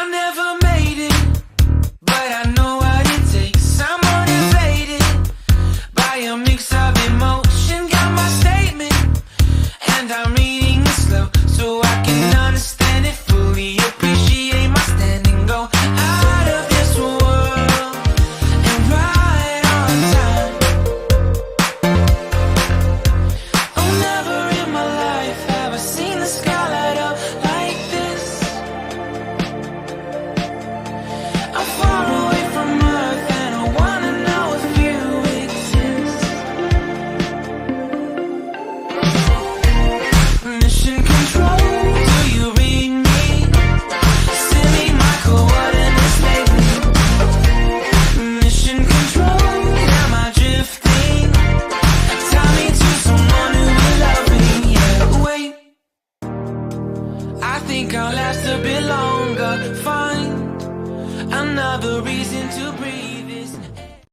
I never made it, but I know what it takes. I'm motivated by a mix of emotion. Got my statement, and I'm reading it slow so I can understand it fully. Appreciate my standing, go out of this world and right on time. Oh, never in my life have I seen the sky light up like this. I'm far away from Earth and I wanna know if you exist. Mission control, do you read me? Send me my coordinates lately. Mission control, am I drifting? Tie me to someone who will love me. Yeah, wait, I think I'll last a bit longer. Find another reason to